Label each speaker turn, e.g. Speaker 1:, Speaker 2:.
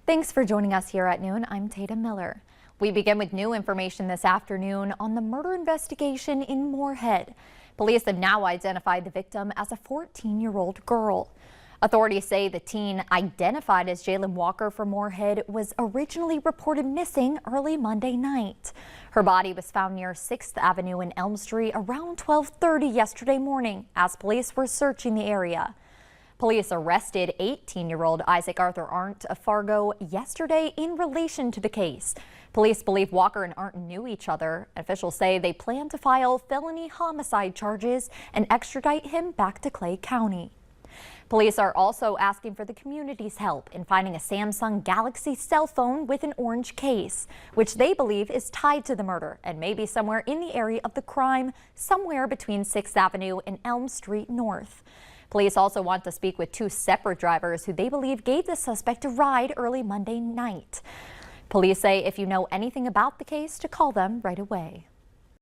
Speaker 1: Thanks for joining us here at noon. I'm Tatum Miller. We begin with new information this afternoon on the murder investigation in Moorhead. Police have now identified the victim as a 14-year-old girl. Authorities say the teen, identified as Jalen Walker from Moorhead, was originally reported missing early Monday night. Her body was found near 6th Avenue and Elm Street around 12:30 yesterday morning as police were searching the area. Police arrested 18-year-old Isaac Arthur Arndt of Fargo yesterday in relation to the case. Police believe Walker and Arndt knew each other. Officials say they plan to file felony homicide charges and extradite him back to Clay County. Police are also asking for the community's help in finding a Samsung Galaxy cell phone with an orange case, which they believe is tied to the murder and may be somewhere in the area of the crime, somewhere between 6th Avenue and Elm Street North. Police also want to speak with two separate drivers who they believe gave the suspect a ride early Monday night. Police say if you know anything about the case, to call them right away.